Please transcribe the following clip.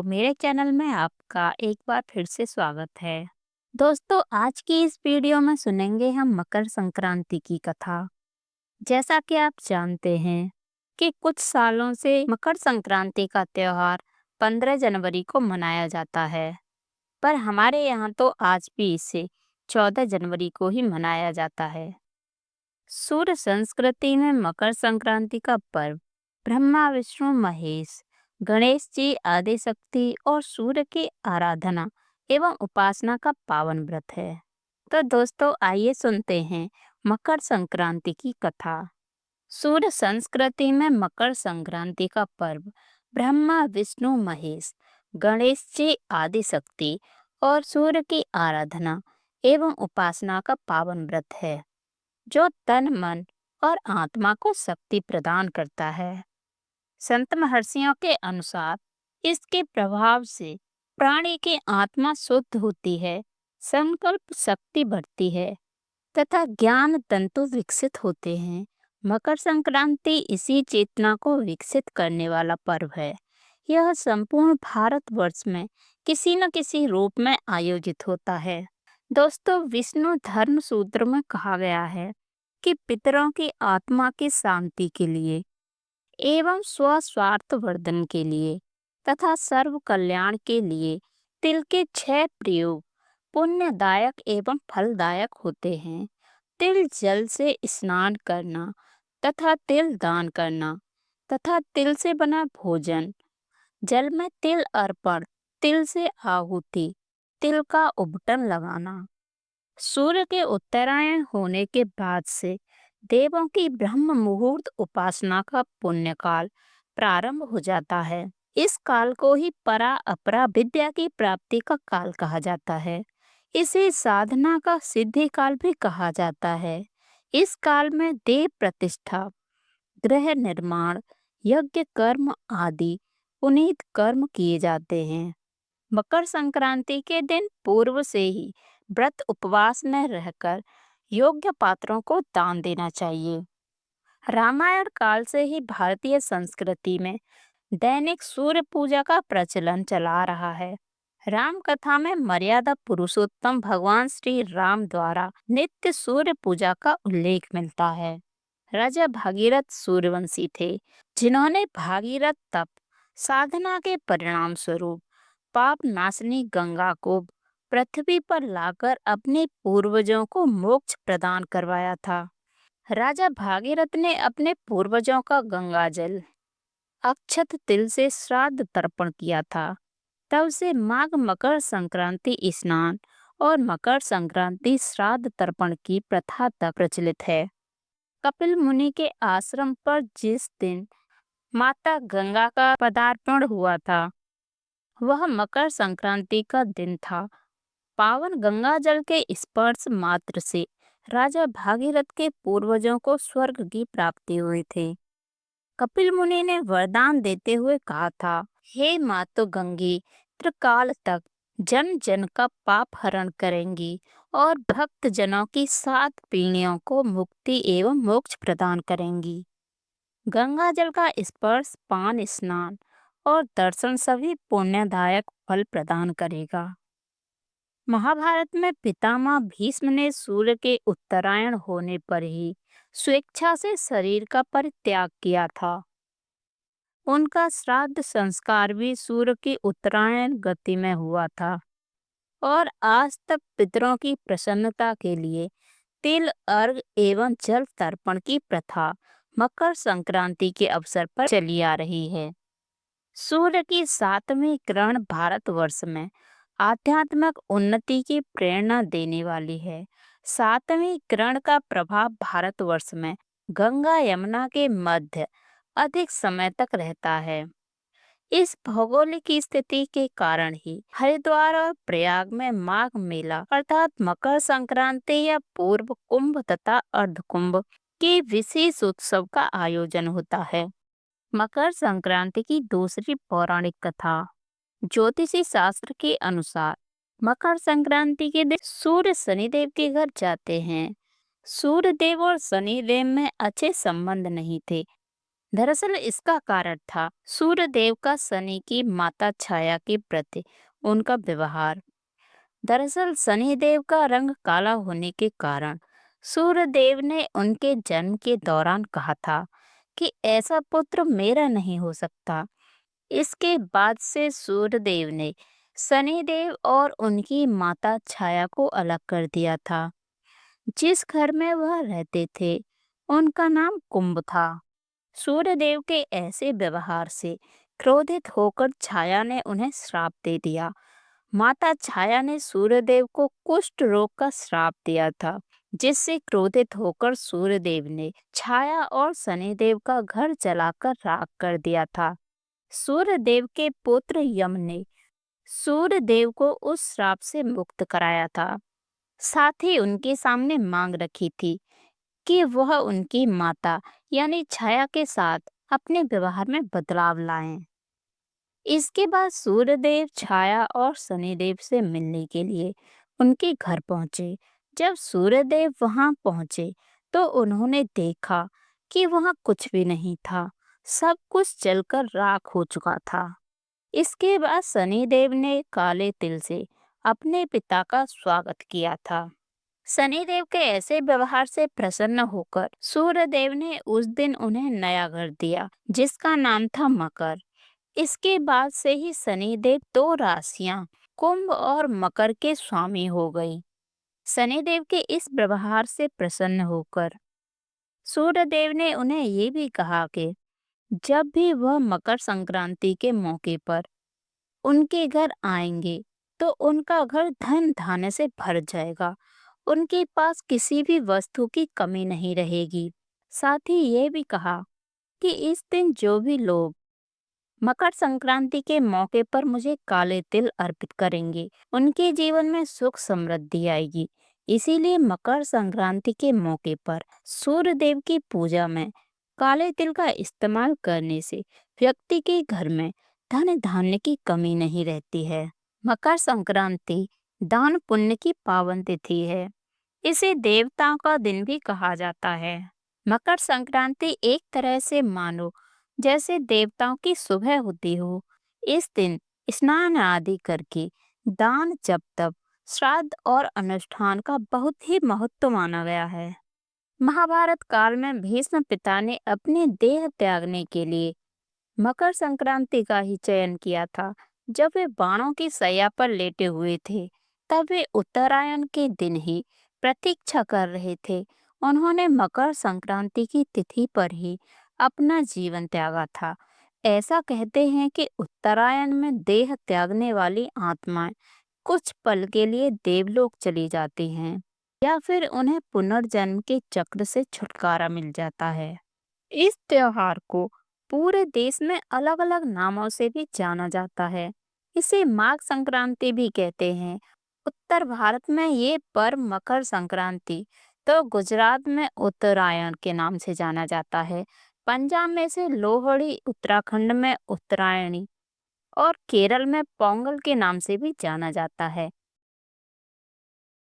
मेरे चैनल में आपका एक बार फिर से स्वागत है। दोस्तों, आज की इस वीडियो में सुनेंगे हम मकर संक्रांति की कथा। जैसा कि आप जानते हैं कि कुछ सालों से मकर संक्रांति का त्योहार 15 जनवरी को मनाया जाता है, पर हमारे यहाँ तो आज भी इसे 14 जनवरी को ही मनाया जाता है। सूर्य संस्कृति में मकर संक्रांति का पर्व ब्रह्मा विष्णु महेश गणेश जी आदि शक्ति और सूर्य की आराधना एवं उपासना का पावन व्रत है। तो दोस्तों, आइए सुनते हैं मकर संक्रांति की कथा। सूर्य संस्कृति में मकर संक्रांति का पर्व ब्रह्मा विष्णु महेश गणेश जी आदि शक्ति और सूर्य की आराधना एवं उपासना का पावन व्रत है, जो तन मन और आत्मा को शक्ति प्रदान करता है। संत महर्षियों के अनुसार इसके प्रभाव से प्राणी की आत्मा शुद्ध होती है, संकल्प शक्ति बढ़ती है तथा ज्ञान तंतु विकसित होते हैं। मकर संक्रांति इसी चेतना को विकसित करने वाला पर्व है। यह संपूर्ण भारतवर्ष में किसी न किसी रूप में आयोजित होता है। दोस्तों, विष्णु धर्म सूत्र में कहा गया है कि पितरों की आत्मा की शांति के लिए एवं स्वस्वार्थ वर्धन के लिए तथा सर्व कल्याण के लिए तिल के 6 प्रयोग पुण्यदायक एवं फलदायक होते हैं। तिल जल से स्नान करना तथा तिल दान करना तथा तिल से बना भोजन, जल में तिल अर्पण, तिल से आहुति, तिल का उबटन लगाना। सूर्य के उत्तरायण होने के बाद से देवों की ब्रह्म मुहूर्त उपासना का पुण्य काल प्रारंभ हो जाता है। इस काल को ही परा अपरा विद्या की प्राप्ति का काल कहा जाता है। इसे साधना का सिद्धि काल भी कहा जाता है। इस काल में देव प्रतिष्ठा, गृह निर्माण, यज्ञ कर्म आदि पुनीत कर्म किए जाते हैं। मकर संक्रांति के दिन पूर्व से ही व्रत उपवास में रहकर योग्य पात्रों को दान देना चाहिए। रामायण काल से ही भारतीय संस्कृति में दैनिक सूर्य पूजा का प्रचलन चला रहा है। राम कथा में मर्यादा पुरुषोत्तम भगवान श्री राम द्वारा नित्य सूर्य पूजा का उल्लेख मिलता है। राजा भागीरथ सूर्यवंशी थे, जिन्होंने भागीरथ तप साधना के परिणाम स्वरूप पाप नाशनी गंगा को पृथ्वी पर लाकर अपने पूर्वजों को मोक्ष प्रदान करवाया था। राजा भागीरथ ने अपने पूर्वजों का गंगा जल अक्षत तिल से श्राद्ध तर्पण किया था। तब से माघ मकर संक्रांति स्नान और मकर संक्रांति श्राद्ध तर्पण की प्रथा तक प्रचलित है। कपिल मुनि के आश्रम पर जिस दिन माता गंगा का पदार्पण हुआ था, वह मकर संक्रांति का दिन था। पावन गंगा जल के स्पर्श मात्र से राजा भागीरथ के पूर्वजों को स्वर्ग की प्राप्ति हुई थी। कपिल मुनि ने वरदान देते हुए कहा था, हे मातो गंगे, त्रिकाल तक जन जन का पाप हरण करेंगी और भक्त जनों की 7 पीढ़ियों को मुक्ति एवं मोक्ष प्रदान करेंगी। गंगा जल का स्पर्श, पान स्नान और दर्शन सभी पुण्यदायक फल प्रदान करेगा। महाभारत में पितामह भीष्म ने सूर्य के उत्तरायण होने पर ही स्वेच्छा से शरीर का परित्याग किया था। उनका श्राद्ध संस्कार भी सूर्य की उत्तरायण गति में हुआ था और आज तक पितरों की प्रसन्नता के लिए तिल अर्घ एवं जल तर्पण की प्रथा मकर संक्रांति के अवसर पर चली आ रही है। सूर्य की 7वीं किरण भारतवर्ष में आध्यात्मिक उन्नति की प्रेरणा देने वाली है। 7वीं किरण का प्रभाव भारतवर्ष में गंगा यमुना के मध्य अधिक समय तक रहता है। इस भौगोलिक स्थिति के कारण ही हरिद्वार और प्रयाग में माघ मेला अर्थात मकर संक्रांति या पूर्व कुंभ तथा अर्ध कुंभ के विशेष उत्सव का आयोजन होता है। मकर संक्रांति की दूसरी पौराणिक कथा। ज्योतिषी शास्त्र के अनुसार मकर संक्रांति के दिन सूर्य शनिदेव के घर जाते हैं। सूर्य देव और शनिदेव में अच्छे संबंध नहीं थे, दरअसल इसका कारण था सूर्यदेव का शनि की माता छाया के प्रति उनका व्यवहार। दरअसल शनिदेव का रंग काला होने के कारण सूर्यदेव ने उनके जन्म के दौरान कहा था कि ऐसा पुत्र मेरा नहीं हो सकता। इसके बाद से सूर्यदेव ने शनिदेव और उनकी माता छाया को अलग कर दिया था। जिस घर में वह रहते थे उनका नाम कुंभ था। सूर्यदेव के ऐसे व्यवहार से क्रोधित होकर छाया ने उन्हें श्राप दे दिया। माता छाया ने सूर्यदेव को कुष्ठ रोग का श्राप दिया था, जिससे क्रोधित होकर सूर्यदेव ने छाया और शनिदेव का घर जलाकर राख कर दिया था। सूर्यदेव के पुत्र यम ने सूर्यदेव को उस श्राप से मुक्त कराया था। साथ ही उनके सामने मांग रखी थी कि वह उनकी माता यानी छाया के साथ अपने व्यवहार में बदलाव लाएं। इसके बाद सूर्यदेव छाया और शनिदेव से मिलने के लिए उनके घर पहुंचे। जब सूर्यदेव वहां पहुंचे तो उन्होंने देखा कि वहां कुछ भी नहीं था, सब कुछ जलकर राख हो चुका था। इसके बाद शनिदेव ने काले तिल से अपने पिता का स्वागत किया था। शनिदेव के ऐसे व्यवहार से प्रसन्न होकर सूर्यदेव ने उस दिन उन्हें नया घर दिया, जिसका नाम था मकर। इसके बाद से ही शनिदेव दो राशियां कुंभ और मकर के स्वामी हो गई। शनिदेव के इस व्यवहार से प्रसन्न होकर सूर्यदेव ने उन्हें ये भी कहा कि जब भी वह मकर संक्रांति के मौके पर उनके घर आएंगे तो उनका घर धन धान्य से भर जाएगा, उनके पास किसी भी वस्तु की कमी नहीं रहेगी। साथ ही ये भी कहा कि इस दिन जो भी लोग मकर संक्रांति के मौके पर मुझे काले तिल अर्पित करेंगे उनके जीवन में सुख समृद्धि आएगी। इसीलिए मकर संक्रांति के मौके पर सूर्य देव की पूजा में काले तिल का इस्तेमाल करने से व्यक्ति के घर में धन धान्य की कमी नहीं रहती है। मकर संक्रांति दान पुण्य की पावन तिथि है। इसे देवताओं का दिन भी कहा जाता है। मकर संक्रांति एक तरह से मानो जैसे देवताओं की सुबह होती हो। इस दिन स्नान आदि करके दान जप तप श्राद्ध और अनुष्ठान का बहुत ही महत्व माना गया है। महाभारत काल में भीष्म पिता ने अपने देह त्यागने के लिए मकर संक्रांति का ही चयन किया था। जब वे बाणों की सैया पर लेटे हुए थे तब वे उत्तरायण के दिन ही प्रतीक्षा कर रहे थे। उन्होंने मकर संक्रांति की तिथि पर ही अपना जीवन त्यागा था। ऐसा कहते हैं कि उत्तरायण में देह त्यागने वाली आत्माएं कुछ पल के लिए देवलोक चली जाती हैं या फिर उन्हें पुनर्जन्म के चक्र से छुटकारा मिल जाता है। इस त्योहार को पूरे देश में अलग अलग नामों से भी जाना जाता है। इसे माघ संक्रांति भी कहते हैं। उत्तर भारत में ये पर्व मकर संक्रांति तो गुजरात में उत्तरायण के नाम से जाना जाता है। पंजाब में से लोहड़ी, उत्तराखंड में उत्तरायणी और केरल में पोंगल के नाम से भी जाना जाता है।